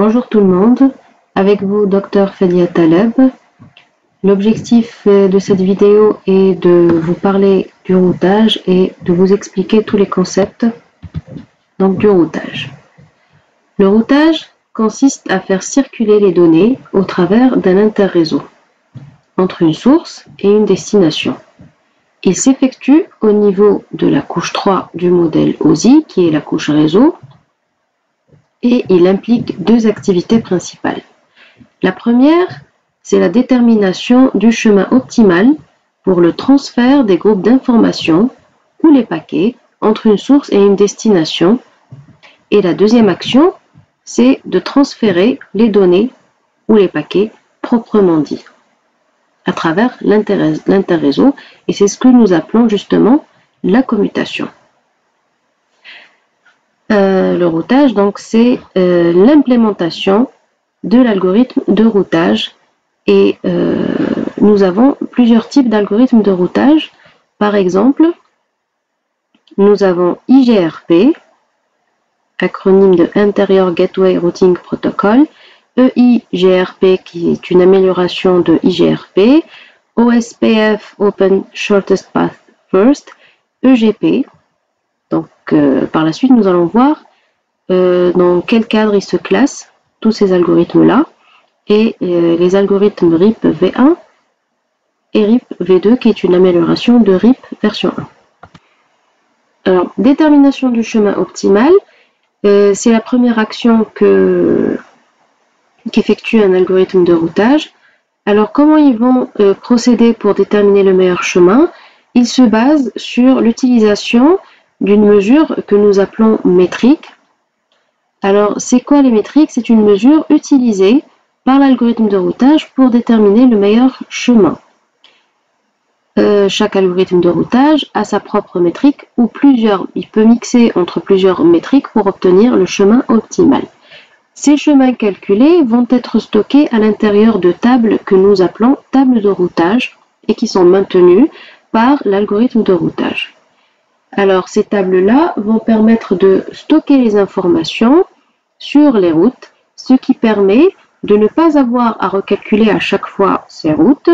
Bonjour tout le monde, avec vous Dr Felia Taleb. L'objectif de cette vidéo est de vous parler du routage et de vous expliquer tous les concepts du routage. Le routage consiste à faire circuler les données au travers d'un interréseau entre une source et une destination. Il s'effectue au niveau de la couche 3 du modèle OSI, qui est la couche réseau, et il implique deux activités principales. La première, c'est la détermination du chemin optimal pour le transfert des groupes d'informations ou les paquets entre une source et une destination. Et la deuxième action, c'est de transférer les données ou les paquets proprement dit à travers l'interréseau, et c'est ce que nous appelons justement la commutation. Le routage, donc, c'est l'implémentation de l'algorithme de routage, et nous avons plusieurs types d'algorithmes de routage. Par exemple, nous avons IGRP, acronyme de Interior Gateway Routing Protocol, EIGRP qui est une amélioration de IGRP, OSPF Open Shortest Path First, EGP. Donc par la suite nous allons voir dans quel cadre ils se classent, tous ces algorithmes-là, et les algorithmes RIP V1 et RIP V2 qui est une amélioration de RIP version 1. Alors, détermination du chemin optimal, c'est la première action qu'effectue un algorithme de routage. Alors comment ils vont procéder pour déterminer le meilleur chemin? Ils se basent sur l'utilisation d'une mesure que nous appelons métrique. Alors c'est quoi les métriques? C'est une mesure utilisée par l'algorithme de routage pour déterminer le meilleur chemin. Chaque algorithme de routage a sa propre métrique ou plusieurs. Il peut mixer entre plusieurs métriques pour obtenir le chemin optimal. Ces chemins calculés vont être stockés à l'intérieur de tables que nous appelons tables de routage et qui sont maintenues par l'algorithme de routage. Alors ces tables-là vont permettre de stocker les informations sur les routes, ce qui permet de ne pas avoir à recalculer à chaque fois ces routes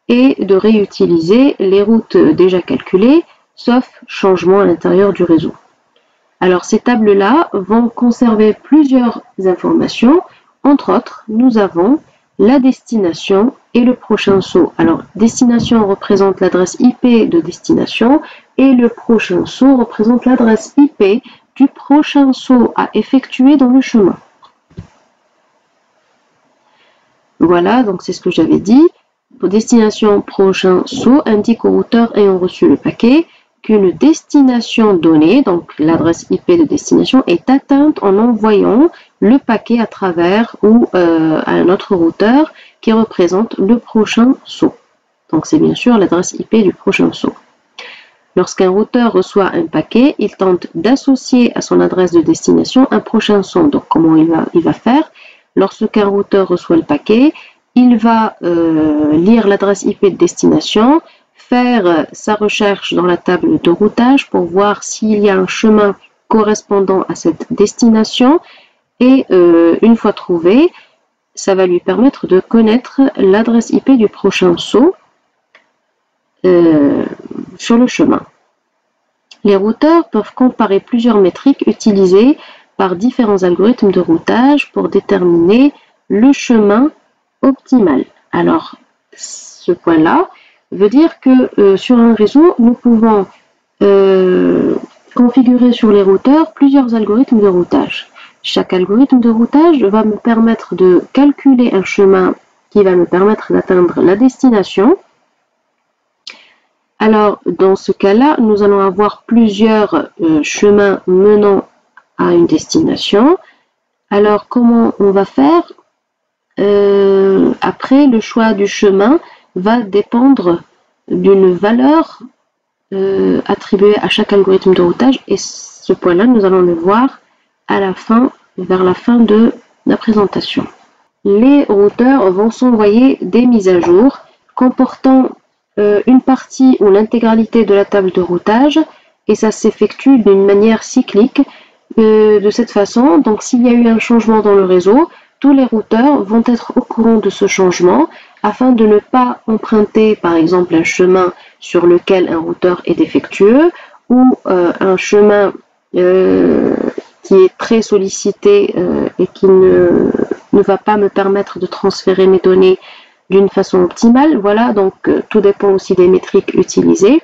et de réutiliser les routes déjà calculées, sauf changement à l'intérieur du réseau. Alors ces tables-là vont conserver plusieurs informations. Entre autres, nous avons la destination et le prochain saut. Alors destination représente l'adresse IP de destination et le prochain saut représente l'adresse IP du prochain saut à effectuer dans le chemin. Voilà, donc c'est ce que j'avais dit. Pour destination prochain saut indique au routeur ayant reçu le paquet qu'une destination donnée, donc l'adresse IP de destination, est atteinte en envoyant le paquet à travers ou à un autre routeur qui représente le prochain saut. Donc c'est bien sûr l'adresse IP du prochain saut. Lorsqu'un routeur reçoit un paquet, il tente d'associer à son adresse de destination un prochain saut. Donc comment il va faire? Lorsqu'un routeur reçoit le paquet, il va lire l'adresse IP de destination, faire sa recherche dans la table de routage pour voir s'il y a un chemin correspondant à cette destination, et une fois trouvé, ça va lui permettre de connaître l'adresse IP du prochain saut sur le chemin. Les routeurs peuvent comparer plusieurs métriques utilisées par différents algorithmes de routage pour déterminer le chemin optimal. Alors, ce point-là veut dire que sur un réseau, nous pouvons configurer sur les routeurs plusieurs algorithmes de routage. Chaque algorithme de routage va me permettre de calculer un chemin qui va me permettre d'atteindre la destination. Alors, dans ce cas-là, nous allons avoir plusieurs chemins menant à une destination. Alors, comment on va faire? Après, le choix du chemin va dépendre d'une valeur attribuée à chaque algorithme de routage, et ce point-là, nous allons le voir à la fin, vers la fin de la présentation. Les routeurs vont s'envoyer des mises à jour comportant une partie ou l'intégralité de la table de routage, et ça s'effectue d'une manière cyclique de cette façon. Donc s'il y a eu un changement dans le réseau, tous les routeurs vont être au courant de ce changement afin de ne pas emprunter par exemple un chemin sur lequel un routeur est défectueux ou un chemin qui est très sollicité et qui ne va pas me permettre de transférer mes données d'une façon optimale. Voilà, donc tout dépend aussi des métriques utilisées.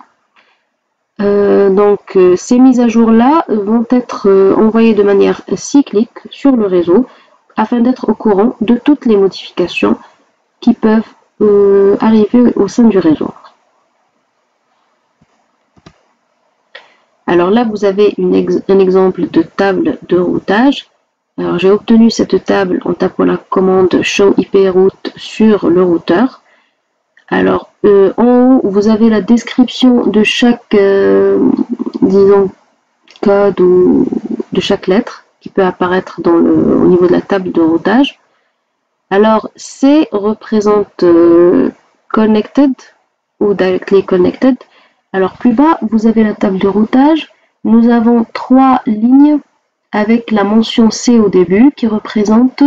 Ces mises à jour-là vont être envoyées de manière cyclique sur le réseau afin d'être au courant de toutes les modifications qui peuvent arriver au sein du réseau. Alors là, vous avez un exemple de table de routage. Alors j'ai obtenu cette table en tapant la commande show IP route sur le routeur. Alors en haut, vous avez la description de chaque, disons, code ou de chaque lettre qui peut apparaître au niveau de la table de routage. Alors C représente connected ou directly connected. Alors plus bas, vous avez la table de routage. Nous avons 3 lignes avec la mention C au début qui représente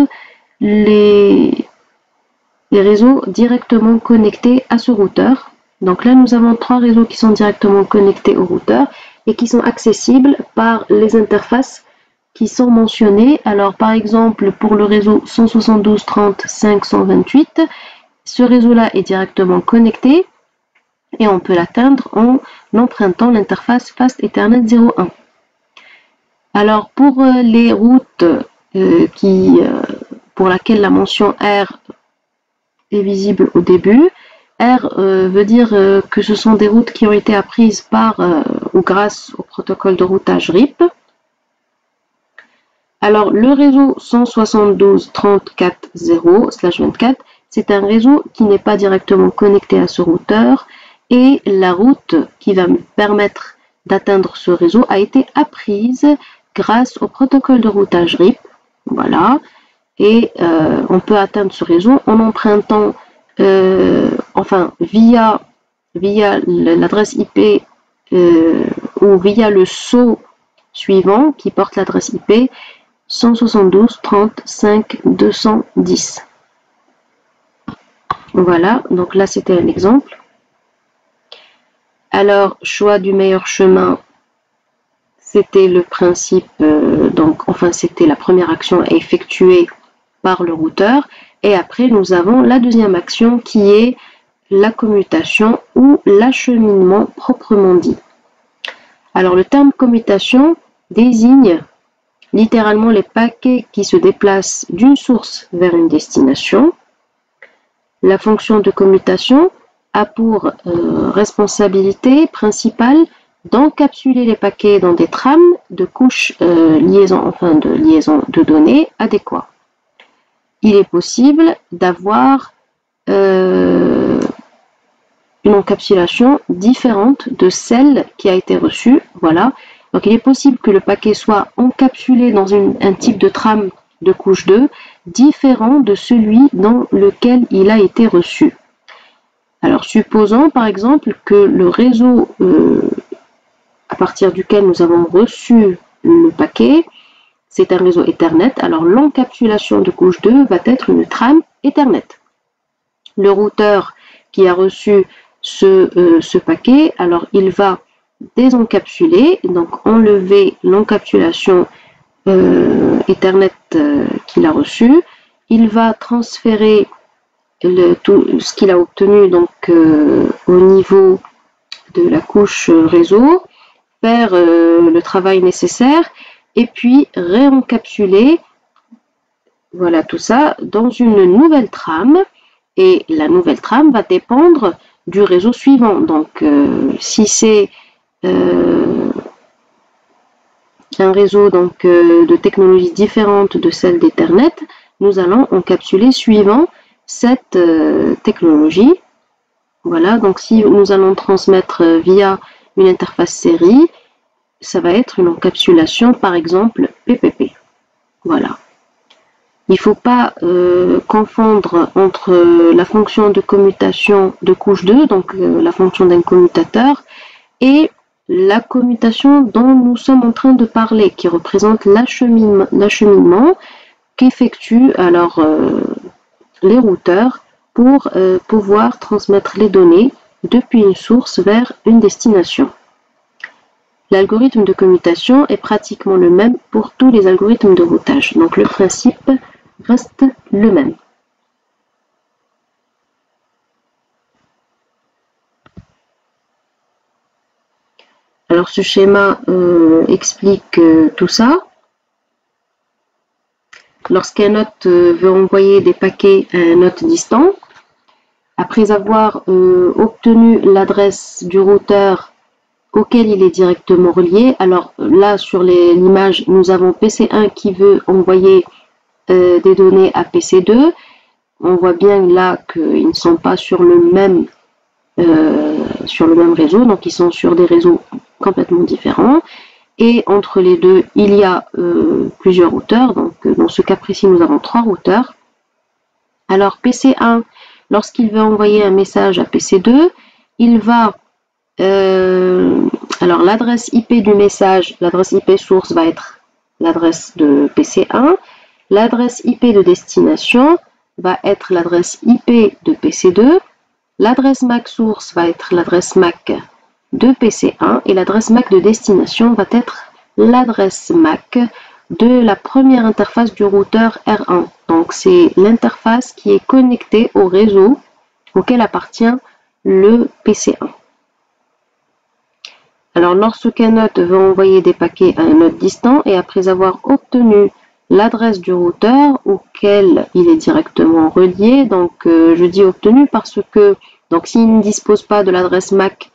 les réseaux directement connectés à ce routeur. Donc là, nous avons 3 réseaux qui sont directement connectés au routeur et qui sont accessibles par les interfaces qui sont mentionnées. Alors par exemple, pour le réseau 172.30.528, ce réseau-là est directement connecté et on peut l'atteindre en empruntant l'interface Fast Ethernet 01. Alors pour les routes pour laquelle la mention R est visible au début, R veut dire que ce sont des routes qui ont été apprises par ou grâce au protocole de routage RIP. Alors le réseau 172.30.4.0/24, c'est un réseau qui n'est pas directement connecté à ce routeur et la route qui va me permettre d'atteindre ce réseau a été apprise grâce au protocole de routage RIP. Voilà. Et on peut atteindre ce réseau en empruntant, via l'adresse IP ou via le saut suivant qui porte l'adresse IP 172.30.5.210. Voilà, donc là c'était un exemple. Alors, choix du meilleur chemin, c'était le principe, c'était la première action à effectuer par le routeur. Et après, nous avons la deuxième action qui est la commutation ou l'acheminement proprement dit. Alors, le terme commutation désigne littéralement les paquets qui se déplacent d'une source vers une destination. La fonction de commutation a pour responsabilité principale d'encapsuler les paquets dans des trames de couches liaison de données adéquats. Il est possible d'avoir une encapsulation différente de celle qui a été reçue. Voilà. Donc il est possible que le paquet soit encapsulé dans un type de trame de couche 2 différent de celui dans lequel il a été reçu. Alors supposons par exemple que le réseau à partir duquel nous avons reçu le paquet, c'est un réseau Ethernet. Alors l'encapsulation de couche 2 va être une trame Ethernet. Le routeur qui a reçu ce paquet, alors il va désencapsuler, donc enlever l'encapsulation Ethernet qu'il a reçu. Il va transférer tout ce qu'il a obtenu donc au niveau de la couche réseau, faire le travail nécessaire et puis réencapsuler, voilà tout ça, dans une nouvelle trame. Et la nouvelle trame va dépendre du réseau suivant. Donc si c'est un réseau de technologie différente de celle d'Ethernet, nous allons encapsuler suivant cette technologie. Voilà, donc si nous allons transmettre via une interface série, ça va être une encapsulation par exemple PPP. Voilà. Il ne faut pas confondre entre la fonction de commutation de couche 2, donc la fonction d'un commutateur, et la commutation dont nous sommes en train de parler, qui représente l'acheminement qu'effectuent alors les routeurs pour pouvoir transmettre les données depuis une source vers une destination. L'algorithme de commutation est pratiquement le même pour tous les algorithmes de routage. Donc le principe reste le même. Alors ce schéma explique tout ça. Lorsqu'un hôte veut envoyer des paquets à un hôte distant, après avoir obtenu l'adresse du routeur auquel il est directement relié, alors là sur l'image nous avons PC1 qui veut envoyer des données à PC2. On voit bien là qu'ils ne sont pas sur le même réseau, donc ils sont sur des réseaux complètement différents. Et entre les deux, il y a plusieurs routeurs. Donc dans ce cas précis, nous avons 3 routeurs. Alors PC1, lorsqu'il veut envoyer un message à PC2, il va alors l'adresse IP du message, l'adresse IP source va être l'adresse de PC1. L'adresse IP de destination va être l'adresse IP de PC2. L'adresse MAC source va être l'adresse MAC de PC1 et l'adresse MAC de destination va être l'adresse MAC de la première interface du routeur R1. Donc c'est l'interface qui est connectée au réseau auquel appartient le PC1. Alors lorsqu'un hôte veut envoyer des paquets à un hôte distant et après avoir obtenu l'adresse du routeur auquel il est directement relié, donc je dis obtenu parce que donc s'il ne dispose pas de l'adresse MAC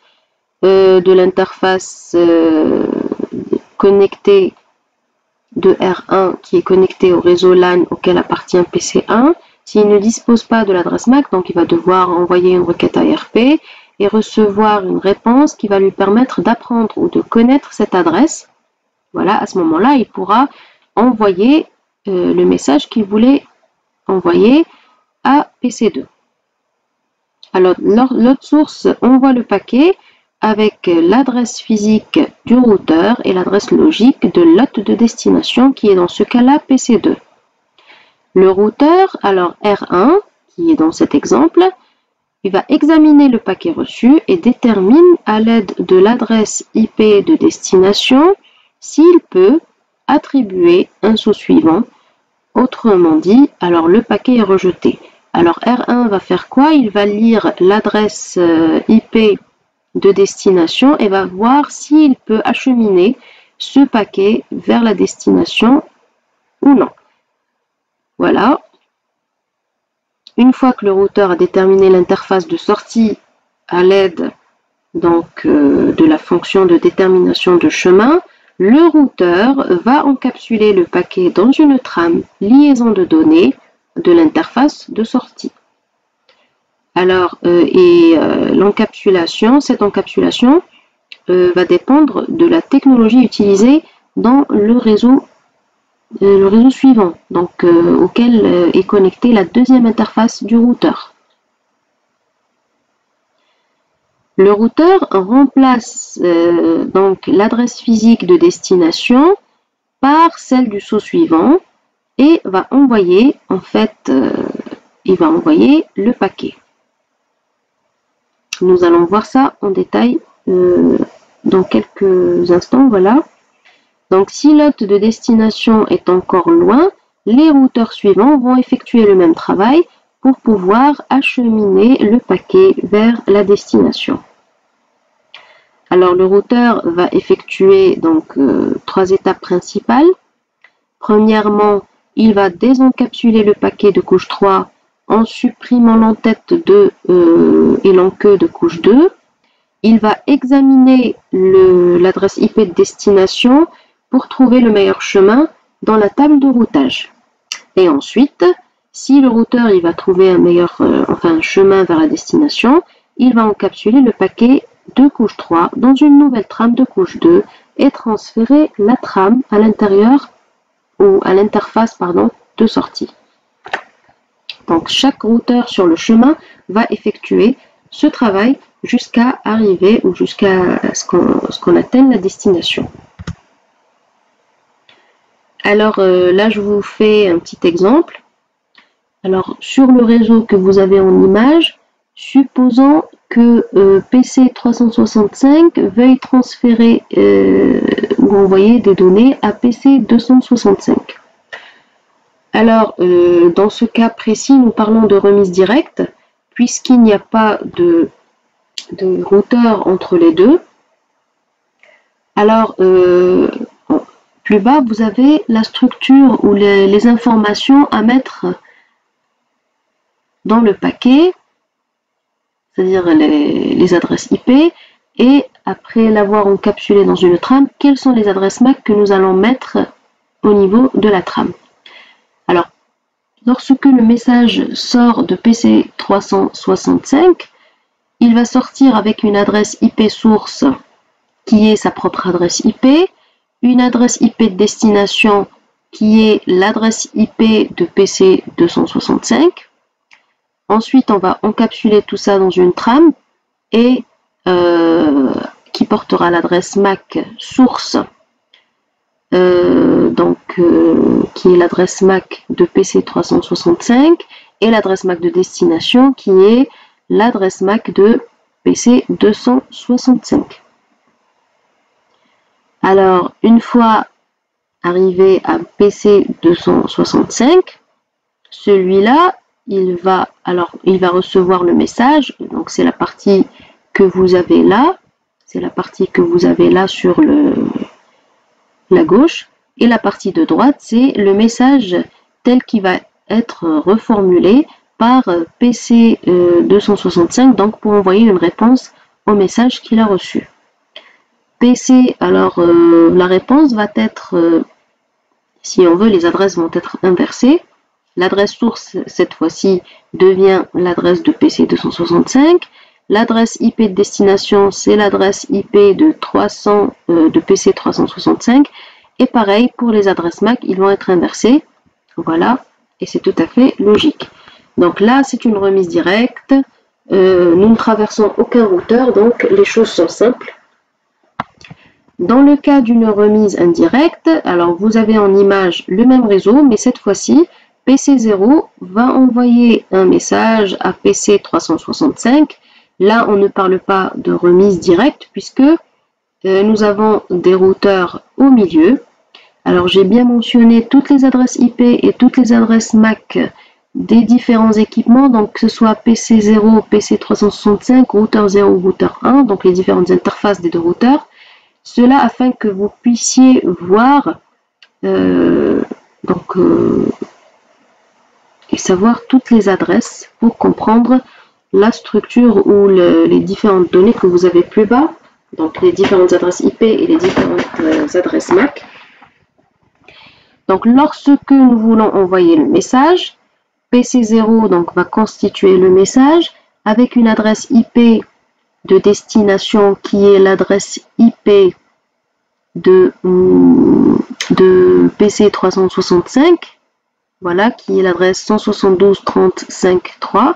de l'interface connectée de R1 qui est connectée au réseau LAN auquel appartient PC1, s'il ne dispose pas de l'adresse MAC, donc il va devoir envoyer une requête ARP et recevoir une réponse qui va lui permettre d'apprendre ou de connaître cette adresse. Voilà, à ce moment-là, il pourra envoyer le message qu'il voulait envoyer à PC2. Alors, l'autre source envoie le paquet avec l'adresse physique du routeur et l'adresse logique de l'hôte de destination qui est dans ce cas-là PC2. Le routeur, alors R1, qui est dans cet exemple, il va examiner le paquet reçu et détermine à l'aide de l'adresse IP de destination s'il peut attribuer un saut suivant. Autrement dit, alors le paquet est rejeté. Alors R1 va faire quoi? Il va lire l'adresse IP de destination et va voir s'il peut acheminer ce paquet vers la destination ou non. Voilà. Une fois que le routeur a déterminé l'interface de sortie à l'aide donc de la fonction de détermination de chemin, le routeur va encapsuler le paquet dans une trame liaison de données de l'interface de sortie. Alors, l'encapsulation, cette encapsulation va dépendre de la technologie utilisée dans le réseau suivant, donc auquel est connectée la deuxième interface du routeur. Le routeur remplace donc l'adresse physique de destination par celle du saut suivant et va envoyer le paquet. Nous allons voir ça en détail dans quelques instants. Voilà. Donc si l'hôte de destination est encore loin, les routeurs suivants vont effectuer le même travail pour pouvoir acheminer le paquet vers la destination. Alors le routeur va effectuer donc 3 étapes principales. Premièrement, il va désencapsuler le paquet de couche 3 en supprimant l'entête et l'enqueue de couche 2. Il va examiner l'adresse IP de destination pour trouver le meilleur chemin dans la table de routage. Et ensuite, si le routeur il va trouver un chemin vers la destination, il va encapsuler le paquet de couche 3 dans une nouvelle trame de couche 2 et transférer la trame à l'intérieur ou à l'interface de sortie. Donc chaque routeur sur le chemin va effectuer ce travail jusqu'à arriver ou jusqu'à ce qu'on atteigne la destination. Alors là, je vous fais un petit exemple. Alors, sur le réseau que vous avez en image, supposons que PC 365 veuille transférer ou envoyer des données à PC 265. Alors, dans ce cas précis, nous parlons de remise directe, puisqu'il n'y a pas de routeur entre les deux. Alors, plus bas, vous avez la structure ou les informations à mettre dans le paquet, c'est-à-dire les adresses IP, et après l'avoir encapsulé dans une trame, quelles sont les adresses MAC que nous allons mettre au niveau de la trame. Alors, lorsque le message sort de PC 365, il va sortir avec une adresse IP source qui est sa propre adresse IP, une adresse IP de destination qui est l'adresse IP de PC 265. Ensuite, on va encapsuler tout ça dans une trame et qui portera l'adresse MAC source, qui est l'adresse MAC de PC 365, et l'adresse MAC de destination qui est l'adresse MAC de PC 265. Alors, une fois arrivé à PC 265, celui-là, il va recevoir le message. Donc, c'est la partie que vous avez là. C'est la partie que vous avez là sur la gauche. Et la partie de droite, c'est le message tel qu'il va être reformulé par PC 265, donc pour envoyer une réponse au message qu'il a reçu. PC, alors la réponse va être, si on veut, les adresses vont être inversées. L'adresse source, cette fois-ci, devient l'adresse de PC 265. L'adresse IP de destination, c'est l'adresse IP de PC 365. Et pareil, pour les adresses MAC, ils vont être inversés. Voilà, et c'est tout à fait logique. Donc là, c'est une remise directe. Nous ne traversons aucun routeur, donc les choses sont simples. Dans le cas d'une remise indirecte, alors vous avez en image le même réseau, mais cette fois-ci, PC0 va envoyer un message à PC 365. Là, on ne parle pas de remise directe puisque nous avons des routeurs au milieu. Alors, j'ai bien mentionné toutes les adresses IP et toutes les adresses MAC des différents équipements, donc que ce soit PC0, PC365, routeur 0, routeur 1, donc les différentes interfaces des deux routeurs. Cela afin que vous puissiez voir et savoir toutes les adresses pour comprendre la structure ou les différentes données que vous avez plus bas, donc les différentes adresses IP et les différentes adresses MAC. Donc lorsque nous voulons envoyer le message, PC0 donc, va constituer le message avec une adresse IP de destination qui est l'adresse IP de PC 365, voilà, qui est l'adresse 172.35.3.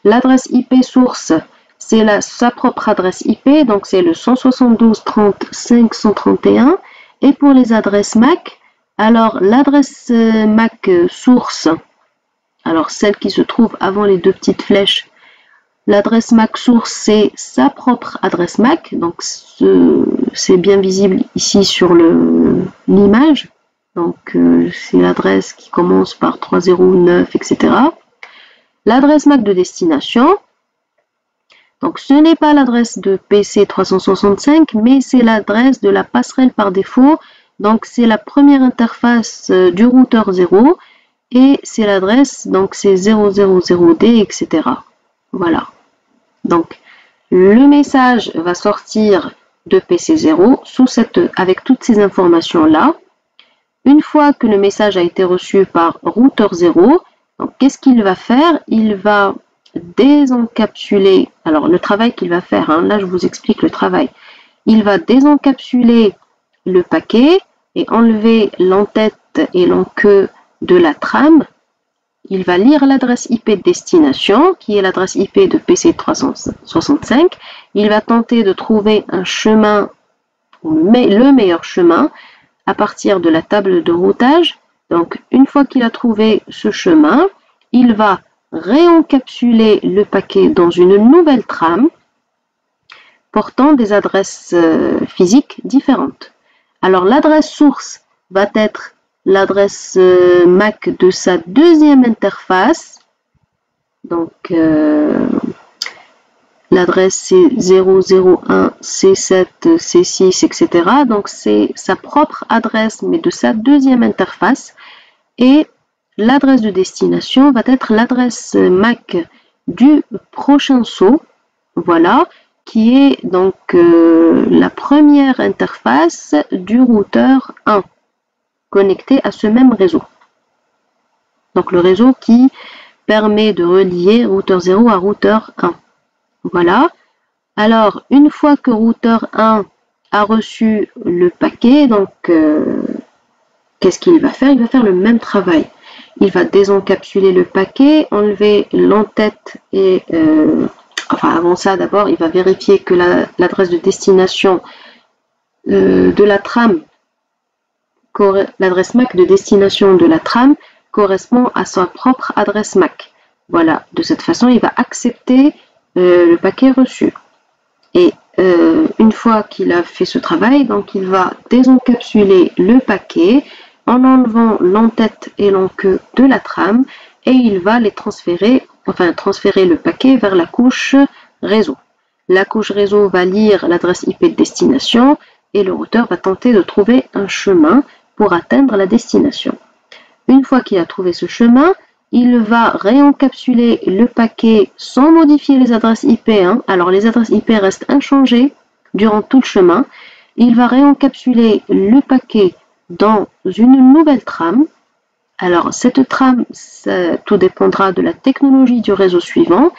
L'adresse IP source, c'est sa propre adresse IP, donc c'est le 172.35.131. Et pour les adresses MAC, alors l'adresse MAC source, alors celle qui se trouve avant les deux petites flèches, l'adresse MAC source, c'est sa propre adresse MAC, donc c'est bien visible ici sur l'image. Donc c'est l'adresse qui commence par 309, etc. L'adresse MAC de destination, donc ce n'est pas l'adresse de PC 365, mais c'est l'adresse de la passerelle par défaut. Donc c'est la première interface du routeur 0 et c'est l'adresse, donc c'est 000D, etc. Voilà. Donc, le message va sortir de PC0 avec toutes ces informations-là. Une fois que le message a été reçu par routeur 0, qu'est-ce qu'il va faire? Il va désencapsuler, alors le travail qu'il va faire, hein, là je vous explique le travail. Il va désencapsuler le paquet et enlever l'en-tête et l'en-queue de la trame. Il va lire l'adresse IP de destination, qui est l'adresse IP de PC 365. Il va tenter de trouver un chemin, le meilleur chemin, à partir de la table de routage. Donc, une fois qu'il a trouvé ce chemin, il va réencapsuler le paquet dans une nouvelle trame portant des adresses physiques différentes. Alors, l'adresse source va être l'adresse MAC de sa deuxième interface. Donc, l'adresse c'est 001, C7, C6, etc. Donc, c'est sa propre adresse, mais de sa deuxième interface. Et l'adresse de destination va être l'adresse MAC du prochain saut. Voilà, qui est donc la première interface du routeur 1 connecté à ce même réseau. Donc, le réseau qui permet de relier routeur 0 à routeur 1. Voilà. Alors, une fois que routeur 1 a reçu le paquet, donc qu'est-ce qu'il va faire? Il va faire le même travail. Il va désencapsuler le paquet, enlever l'entête et... enfin, avant ça, d'abord, il va vérifier que l'adresse de destination de la trame, l'adresse MAC de destination de la trame correspond à sa propre adresse MAC. Voilà, de cette façon, il va accepter le paquet reçu. Et une fois qu'il a fait ce travail, donc il va désencapsuler le paquet en enlevant l'entête et l'enqueue de la trame et il va les transférer le paquet vers la couche réseau. La couche réseau va lire l'adresse IP de destination et le routeur va tenter de trouver un chemin pour atteindre la destination. Une fois qu'il a trouvé ce chemin, il va réencapsuler le paquet sans modifier les adresses IP. Alors les adresses IP restent inchangées durant tout le chemin. Il va réencapsuler le paquet dans une nouvelle trame. Alors cette trame, tout dépendra de la technologie du réseau suivant.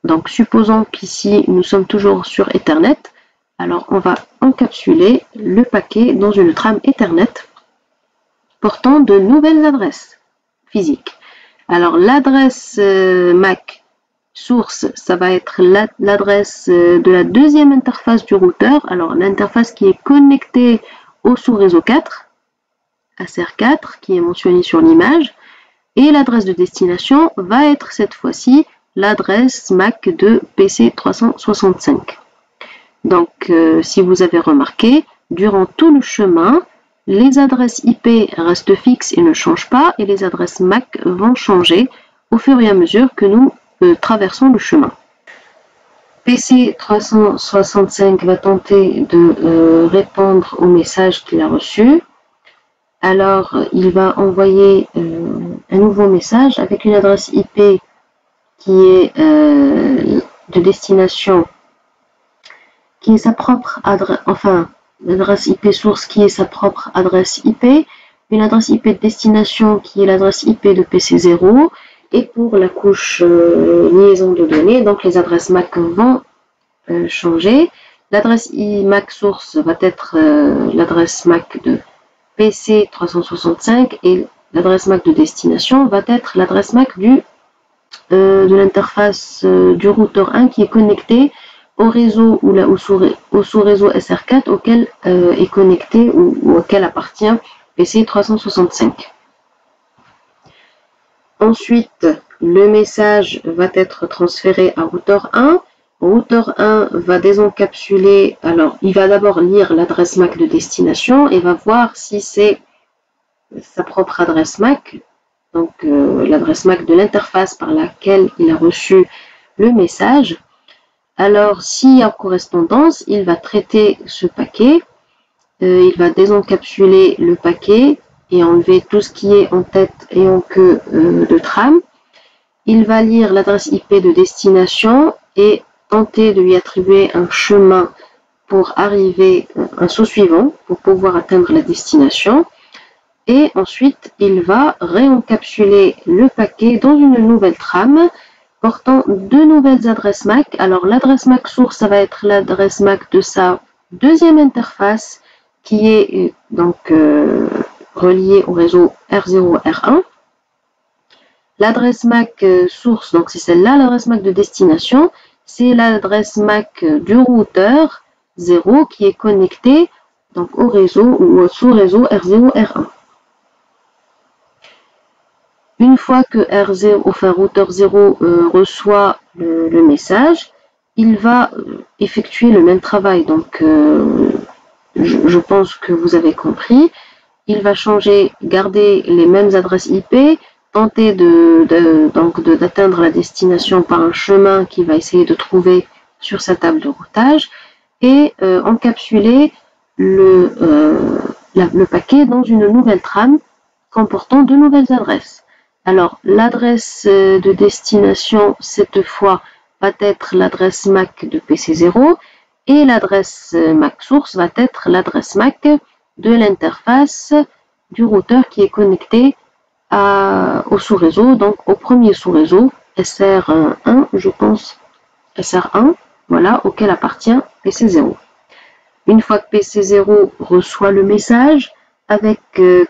Donc supposons qu'ici nous sommes toujours sur Ethernet. Alors on va encapsuler le paquet dans une trame Ethernet portant de nouvelles adresses physiques. Alors l'adresse MAC source, ça va être l'adresse de la deuxième interface du routeur. Alors l'interface qui est connectée au sous-réseau 4, ACR4, qui est mentionné sur l'image. Et l'adresse de destination va être cette fois-ci l'adresse MAC de PC365. Donc si vous avez remarqué, durant tout le chemin, les adresses IP restent fixes et ne changent pas, et les adresses MAC vont changer au fur et à mesure que nous traversons le chemin. PC365 va tenter de répondre au message qu'il a reçu. Alors, il va envoyer un nouveau message avec une adresse IP qui est de destination, qui est sa propre adresse, enfin, l'adresse IP source qui est sa propre adresse IP, une adresse IP de destination qui est l'adresse IP de PC0, et pour la couche liaison de données, donc les adresses MAC vont changer. L'adresse MAC source va être l'adresse MAC de PC365 et l'adresse MAC de destination va être l'adresse MAC de l'interface du routeur 1 qui est connecté au réseau ou au sous-réseau SR4 auquel est connecté ou auquel appartient PC365. Ensuite, le message va être transféré à routeur 1. Routeur 1 va désencapsuler, alors il va d'abord lire l'adresse MAC de destination et va voir si c'est sa propre adresse MAC, donc l'adresse MAC de l'interface par laquelle il a reçu le message. Alors s'il y a correspondance, il va traiter ce paquet, il va désencapsuler le paquet et enlever tout ce qui est en tête et en queue de trame. Il va lire l'adresse IP de destination et tenter de lui attribuer un chemin pour arriver, un saut suivant, pour pouvoir atteindre la destination. Et ensuite, il va réencapsuler le paquet dans une nouvelle trame portant deux nouvelles adresses MAC. Alors l'adresse MAC source, ça va être l'adresse MAC de sa deuxième interface qui est donc reliée au réseau R0, R1. L'adresse MAC source, donc c'est celle-là, l'adresse MAC de destination, c'est l'adresse MAC du routeur 0 qui est connecté donc au réseau ou au sous-réseau R0, R1. Une fois que R0, enfin routeur 0 reçoit le message, il va effectuer le même travail. Donc, je pense que vous avez compris. Il va garder les mêmes adresses IP, tenter d'atteindre la destination par un chemin qu'il va essayer de trouver sur sa table de routage et encapsuler le paquet dans une nouvelle trame comportant de nouvelles adresses. Alors, l'adresse de destination, cette fois, va être l'adresse MAC de PC0 et l'adresse MAC source va être l'adresse MAC de l'interface du routeur qui est connecté au sous-réseau, donc au premier sous-réseau, SR1, je pense, SR1, voilà, auquel appartient PC0. Une fois que PC0 reçoit le message, avec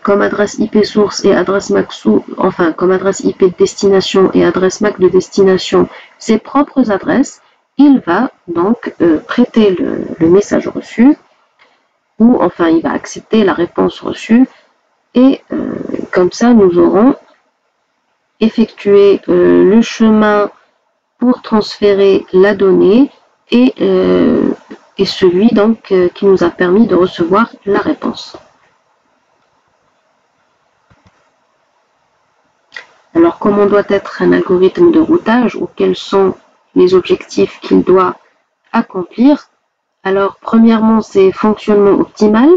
comme adresse IP source et adresse MAC enfin comme adresse IP de destination et adresse MAC de destination ses propres adresses, il va donc traiter le message reçu, ou enfin il va accepter la réponse reçue, et comme ça nous aurons effectué le chemin pour transférer la donnée et celui donc qui nous a permis de recevoir la réponse. Alors, comment doit être un algorithme de routage ou quels sont les objectifs qu'il doit accomplir? Alors, premièrement, c'est fonctionnement optimal.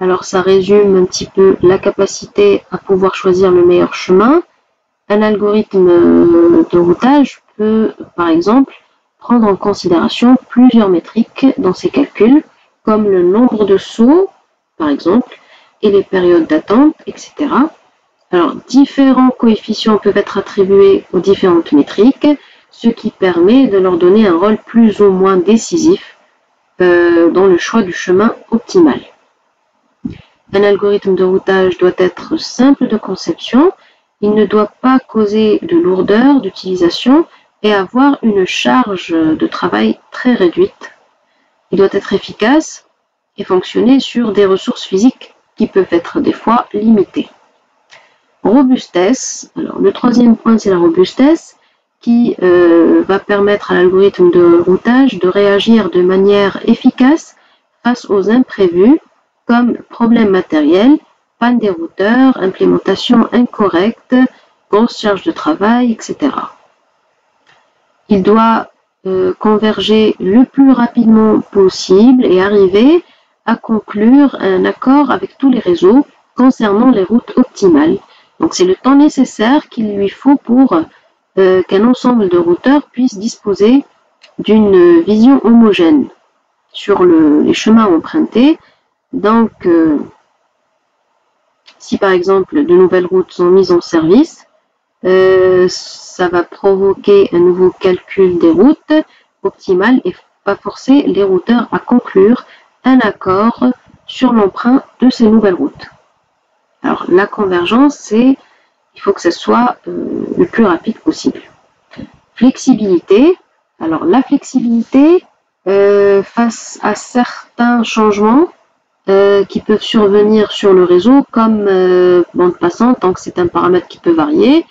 Alors, ça résume un petit peu la capacité à pouvoir choisir le meilleur chemin. Un algorithme de routage peut, par exemple, prendre en considération plusieurs métriques dans ses calculs, comme le nombre de sauts, par exemple, et les périodes d'attente, etc. Alors, différents coefficients peuvent être attribués aux différentes métriques, ce qui permet de leur donner un rôle plus ou moins décisif dans le choix du chemin optimal. Un algorithme de routage doit être simple de conception, il ne doit pas causer de lourdeur d'utilisation et avoir une charge de travail très réduite. Il doit être efficace et fonctionner sur des ressources physiques qui peuvent être des fois limitées. Robustesse, alors le troisième point c'est la robustesse qui va permettre à l'algorithme de routage de réagir de manière efficace face aux imprévus comme problèmes matériels, panne des routeurs, implémentation incorrecte, grosse charge de travail, etc. Il doit converger le plus rapidement possible et arriver à conclure un accord avec tous les réseaux concernant les routes optimales. Donc c'est le temps nécessaire qu'il lui faut pour qu'un ensemble de routeurs puisse disposer d'une vision homogène sur les chemins empruntés. Donc si par exemple de nouvelles routes sont mises en service, ça va provoquer un nouveau calcul des routes optimales et va forcer les routeurs à conclure un accord sur l'emprunt de ces nouvelles routes. Alors, la convergence, il faut que ce soit le plus rapide possible. Flexibilité. Alors, la flexibilité, face à certains changements qui peuvent survenir sur le réseau, comme bande passante, donc c'est un paramètre qui peut varier,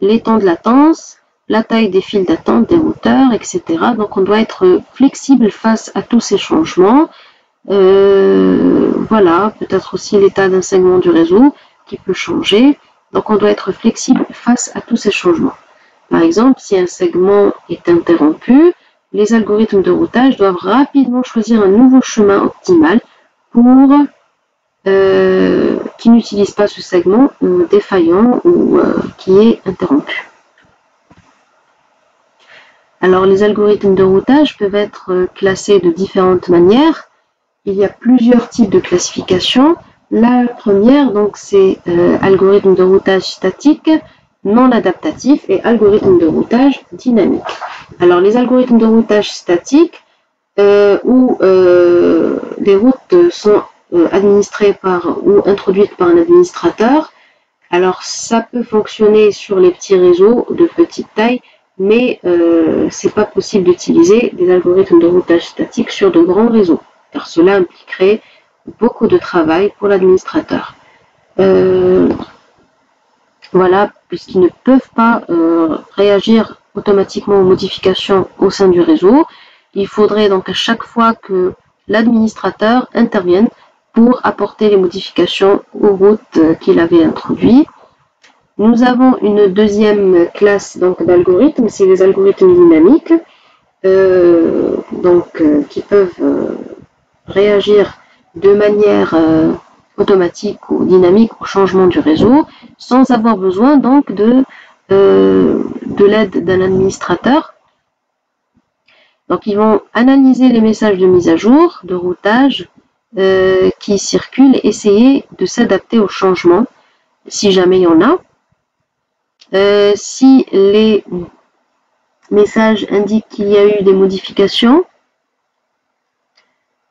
les temps de latence, la taille des files d'attente des routeurs, etc. Donc, on doit être flexible face à tous ces changements. Voilà, peut-être aussi l'état d'un segment du réseau qui peut changer. Donc, on doit être flexible face à tous ces changements. Par exemple, si un segment est interrompu, les algorithmes de routage doivent rapidement choisir un nouveau chemin optimal pour qui n'utilise pas ce segment défaillant ou qui est interrompu. Alors, les algorithmes de routage peuvent être classés de différentes manières. Il y a plusieurs types de classification. La première, donc, c'est algorithme de routage statique, non adaptatif et algorithme de routage dynamique. Alors, les algorithmes de routage statique, où les routes sont administrées ou introduites par un administrateur, alors ça peut fonctionner sur les petits réseaux de petite taille, mais c'est pas possible d'utiliser des algorithmes de routage statique sur de grands réseaux, car cela impliquerait beaucoup de travail pour l'administrateur. Voilà, puisqu'ils ne peuvent pas réagir automatiquement aux modifications au sein du réseau. Il faudrait donc à chaque fois que l'administrateur intervienne pour apporter les modifications aux routes qu'il avait introduites. Nous avons une deuxième classe d'algorithmes, c'est les algorithmes dynamiques, qui peuvent réagir de manière automatique ou dynamique au changement du réseau, sans avoir besoin donc de l'aide d'un administrateur. Donc ils vont analyser les messages de mise à jour, de routage qui circulent, et essayer de s'adapter aux changements si jamais il y en a. Si les messages indiquent qu'il y a eu des modifications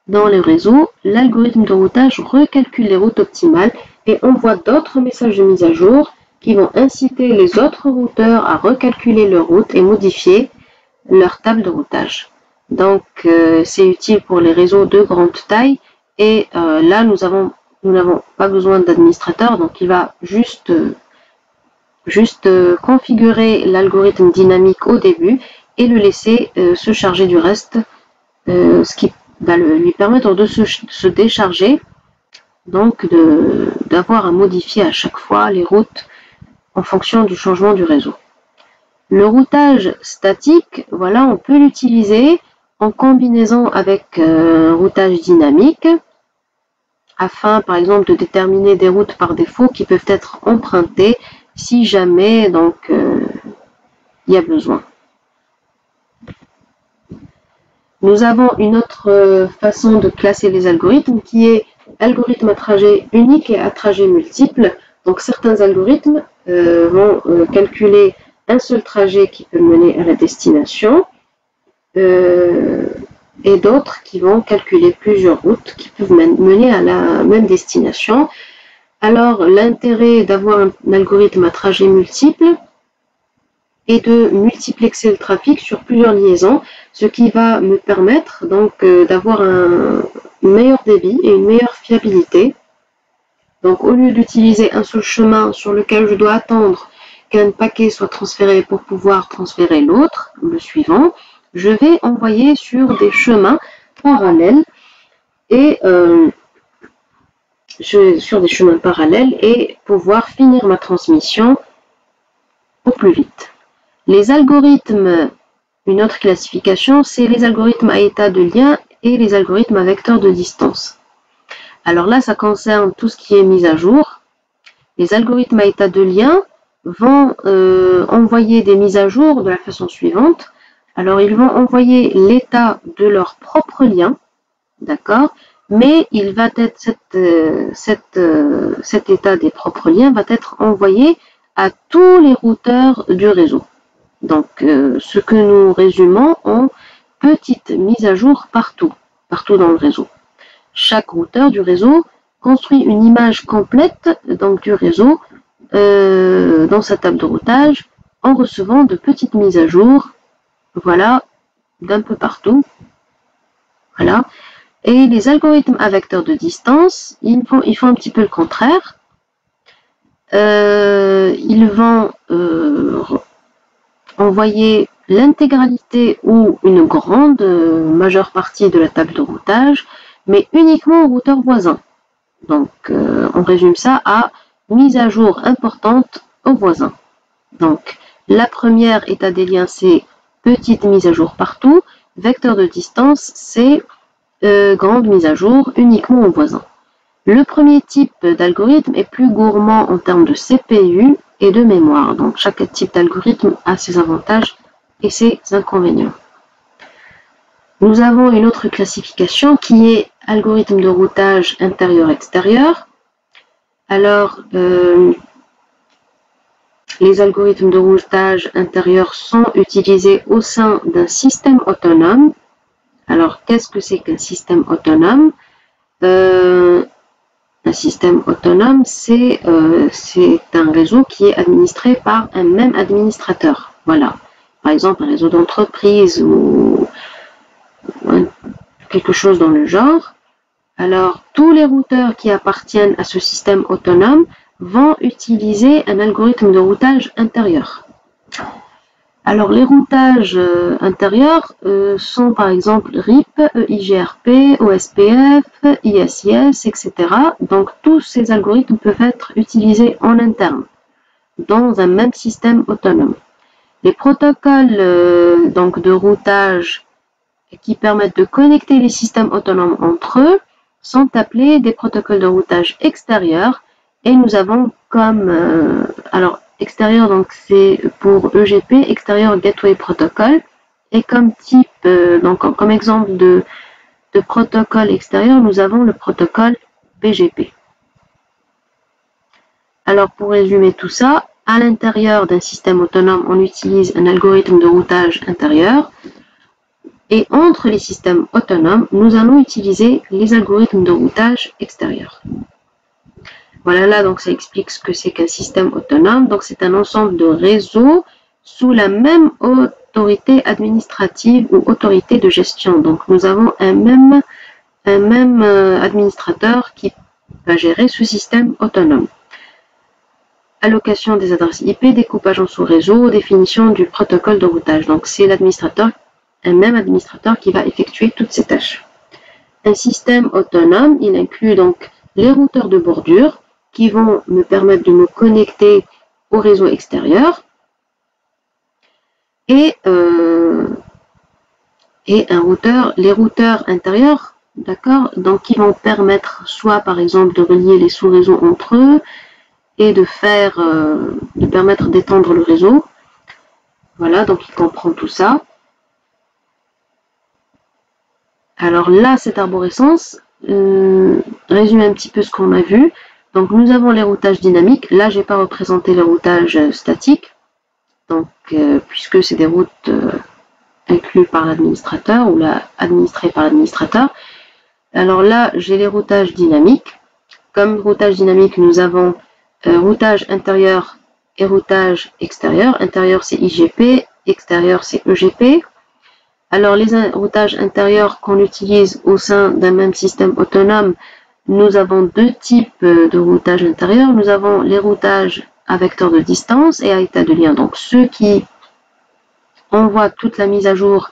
dans le réseau, l'algorithme de routage recalcule les routes optimales et envoie d'autres messages de mise à jour qui vont inciter les autres routeurs à recalculer leur route et modifier leur table de routage. Donc c'est utile pour les réseaux de grande taille, et là nous n'avons pas besoin d'administrateur, donc il va juste configurer l'algorithme dynamique au début et le laisser se charger du reste, ce qui va lui permettre de se décharger, donc d'avoir à modifier à chaque fois les routes en fonction du changement du réseau. Le routage statique, voilà, on peut l'utiliser en combinaison avec un routage dynamique, afin par exemple de déterminer des routes par défaut qui peuvent être empruntées si jamais il y a besoin. Nous avons une autre façon de classer les algorithmes qui est algorithme à trajet unique et à trajet multiple. Donc certains algorithmes vont calculer un seul trajet qui peut mener à la destination, et d'autres qui vont calculer plusieurs routes qui peuvent mener à la même destination. Alors l'intérêt d'avoir un algorithme à trajet multiple est de multiplexer le trafic sur plusieurs liaisons, ce qui va me permettre donc d'avoir un meilleur débit et une meilleure fiabilité. Donc au lieu d'utiliser un seul chemin sur lequel je dois attendre qu'un paquet soit transféré pour pouvoir transférer l'autre, le suivant, je vais envoyer sur des chemins parallèles et pouvoir finir ma transmission au plus vite. Les algorithmes, une autre classification, c'est les algorithmes à état de lien et les algorithmes à vecteur de distance. Alors là, ça concerne tout ce qui est mise à jour. Les algorithmes à état de lien vont envoyer des mises à jour de la façon suivante. Alors, ils vont envoyer l'état de leur propre lien, d'accord, mais il va être cet état des propres liens va être envoyé à tous les routeurs du réseau. Donc, ce que nous résumons en petites mises à jour partout dans le réseau. Chaque routeur du réseau construit une image complète donc du réseau dans sa table de routage en recevant de petites mises à jour, voilà, d'un peu partout. Voilà. Et les algorithmes à vecteur de distance, ils font un petit peu le contraire. Ils vont envoyer l'intégralité ou une grande majeure partie de la table de routage, mais uniquement au routeur voisin. Donc, on résume ça à mise à jour importante au voisin. Donc, la première état des liens, c'est petite mise à jour partout. Vecteur de distance, c'est grande mise à jour uniquement au voisin. Le premier type d'algorithme est plus gourmand en termes de CPU et de mémoire. Donc, chaque type d'algorithme a ses avantages et ses inconvénients. Nous avons une autre classification qui est algorithme de routage intérieur-extérieur. Alors, les algorithmes de routage intérieur sont utilisés au sein d'un système autonome. Alors, qu'est-ce que c'est qu'un système autonome? Un système autonome, c'est un réseau qui est administré par un même administrateur. Voilà. Par exemple, un réseau d'entreprise ou quelque chose dans le genre. Alors, tous les routeurs qui appartiennent à ce système autonome vont utiliser un algorithme de routage intérieur. Alors, les routages intérieurs sont par exemple RIP, EIGRP, OSPF, ISIS, etc. Donc, tous ces algorithmes peuvent être utilisés en interne dans un même système autonome. Les protocoles donc de routage qui permettent de connecter les systèmes autonomes entre eux sont appelés des protocoles de routage extérieurs, et nous avons comme alors extérieur, donc c'est pour EGP, Extérieur Gateway Protocol, et comme type donc comme exemple de protocole extérieur, nous avons le protocole BGP. Alors pour résumer tout ça, à l'intérieur d'un système autonome, on utilise un algorithme de routage intérieur. Et entre les systèmes autonomes, nous allons utiliser les algorithmes de routage extérieur. Voilà, là, donc ça explique ce que c'est qu'un système autonome. Donc c'est un ensemble de réseaux sous la même autorité administrative ou autorité de gestion. Donc nous avons un même administrateur qui va gérer ce système autonome. Allocation des adresses IP, découpage en sous-réseaux, définition du protocole de routage. Donc c'est l'administrateur, un même administrateur qui va effectuer toutes ces tâches. Un système autonome, il inclut donc les routeurs de bordure qui vont me permettre de me connecter au réseau extérieur et les routeurs intérieurs, d'accord, donc qui vont permettre soit par exemple de relier les sous-réseaux entre eux et de permettre d'étendre le réseau. Voilà, donc il comprend tout ça. Alors là, cette arborescence résume un petit peu ce qu'on a vu. Donc nous avons les routages dynamiques. Là, je n'ai pas représenté les routages statiques, donc puisque c'est des routes inclus par l'administrateur ou administrées par l'administrateur. Alors là, j'ai les routages dynamiques. Comme routage dynamique, nous avons routage intérieur et routage extérieur. Intérieur, c'est IGP, extérieur, c'est EGP. Alors, les routages intérieurs qu'on utilise au sein d'un même système autonome, nous avons deux types de routage intérieur. Nous avons les routages à vecteur de distance et à état de lien. Donc, ceux qui envoient toute la mise à jour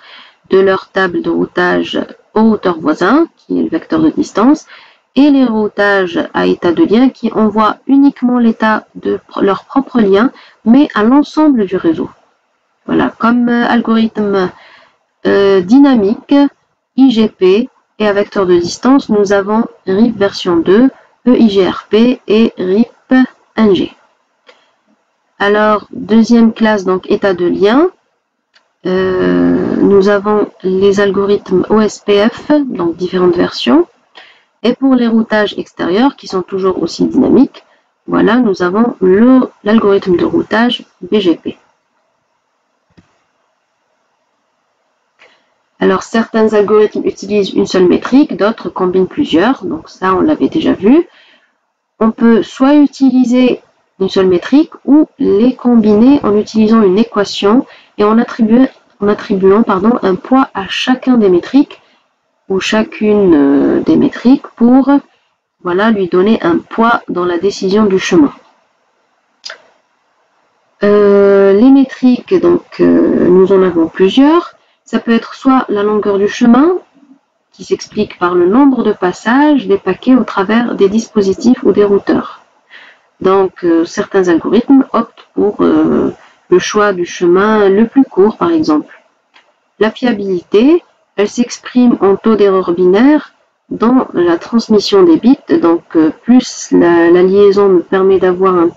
de leur table de routage au routeur voisin, qui est le vecteur de distance, et les routages à état de lien qui envoient uniquement l'état de leur propre lien, mais à l'ensemble du réseau. Voilà, comme algorithme dynamique, IGP et à vecteur de distance, nous avons RIP version 2, EIGRP et RIP-NG. Alors, deuxième classe, donc état de lien, nous avons les algorithmes OSPF, donc différentes versions. Et pour les routages extérieurs, qui sont toujours aussi dynamiques, voilà, nous avons l'algorithme de routage BGP. Alors, certains algorithmes utilisent une seule métrique, d'autres combinent plusieurs. Donc ça, on l'avait déjà vu. On peut soit utiliser une seule métrique ou les combiner en utilisant une équation et en attribuant un poids à chacun des métriques ou chacune des métriques pour lui donner un poids dans la décision du chemin. Les métriques, donc nous en avons plusieurs. Ça peut être soit la longueur du chemin, qui s'explique par le nombre de passages des paquets au travers des dispositifs ou des routeurs. Donc, certains algorithmes optent pour le choix du chemin le plus court, par exemple. La fiabilité, elle s'exprime en taux d'erreur binaire dans la transmission des bits. Donc, plus la liaison me permet d'avoir un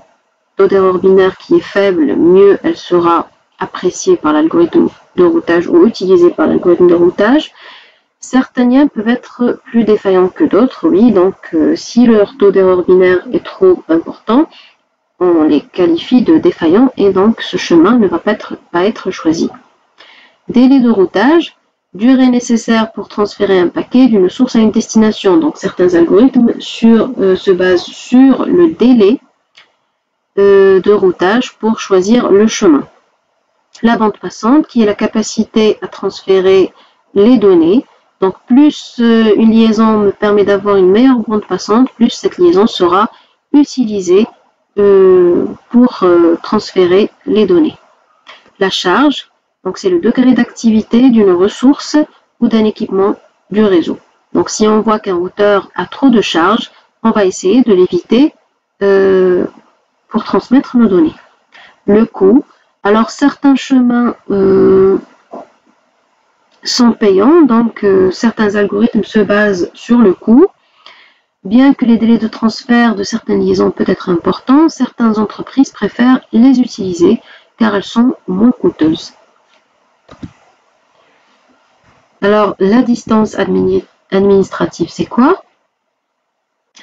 taux d'erreur binaire qui est faible, mieux elle sera appréciée par l'algorithme de routage ou utilisée par l'algorithme de routage. Certains liens peuvent être plus défaillants que d'autres, oui, donc si leur taux d'erreur binaire est trop important, on les qualifie de défaillants et donc ce chemin ne va pas être choisi. Délai de routage, durée nécessaire pour transférer un paquet d'une source à une destination. Donc certains algorithmes se basent sur le délai de routage pour choisir le chemin. La bande passante, qui est la capacité à transférer les données Donc plus une liaison me permet d'avoir une meilleure bande passante, plus cette liaison sera utilisée pour transférer les données. La charge, donc c'est le degré d'activité d'une ressource ou d'un équipement du réseau. Donc si on voit qu'un routeur a trop de charge, on va essayer de l'éviter pour transmettre nos données. Le coût, alors certains chemins sont payants, donc certains algorithmes se basent sur le coût. Bien que les délais de transfert de certaines liaisons peuvent être importants, certaines entreprises préfèrent les utiliser car elles sont moins coûteuses. Alors, la distance administrative, c'est quoi?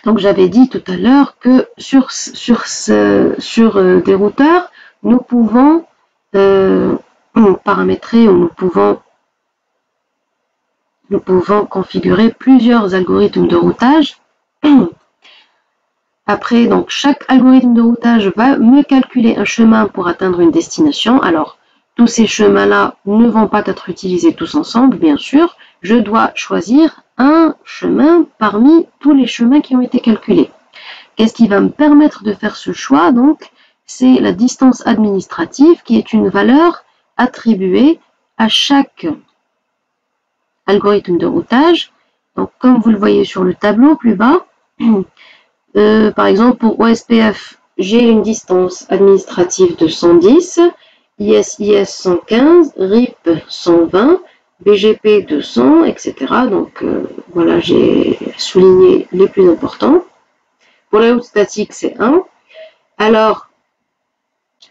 Donc, j'avais dit tout à l'heure que sur des routeurs, nous pouvons paramétrer ou nous pouvons configurer plusieurs algorithmes de routage. Après, donc, chaque algorithme de routage va me calculer un chemin pour atteindre une destination. Alors, tous ces chemins-là ne vont pas être utilisés tous ensemble, bien sûr. Je dois choisir un chemin parmi tous les chemins qui ont été calculés. Qu'est-ce qui va me permettre de faire ce choix? Donc, c'est la distance administrative qui est une valeur attribuée à chaque algorithme de routage. Donc, comme vous le voyez sur le tableau plus bas, par exemple, pour OSPF, j'ai une distance administrative de 110, ISIS 115, RIP 120, BGP 200, etc. Donc, voilà, j'ai souligné les plus importants. Pour la route statique, c'est 1. Alors,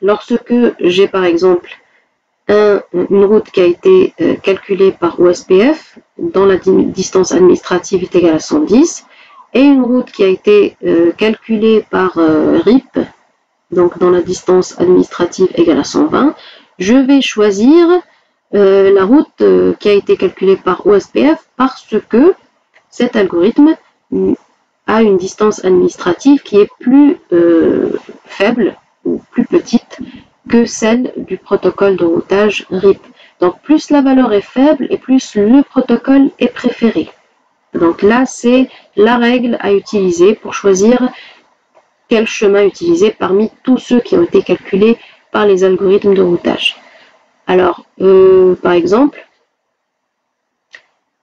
lorsque j'ai par exemple une route qui a été calculée par OSPF, dont la distance administrative est égale à 110, et une route qui a été calculée par RIP, donc dans la distance administrative égale à 120, je vais choisir la route qui a été calculée par OSPF parce que cet algorithme a une distance administrative qui est plus faible ou plus petite que celle du protocole de routage RIP. Donc plus la valeur est faible et plus le protocole est préféré. Donc là, c'est la règle à utiliser pour choisir quel chemin utiliser parmi tous ceux qui ont été calculés par les algorithmes de routage. Alors, par exemple,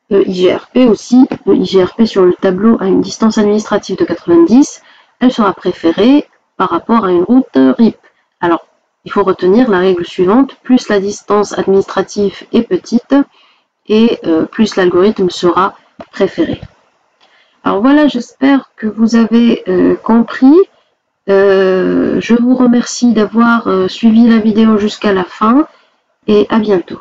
IGRP aussi, IGRP sur le tableau a une distance administrative de 90, elle sera préférée par rapport à une route RIP. Alors, il faut retenir la règle suivante, plus la distance administrative est petite et plus l'algorithme sera préféré. Alors voilà, j'espère que vous avez compris. Je vous remercie d'avoir suivi la vidéo jusqu'à la fin et à bientôt.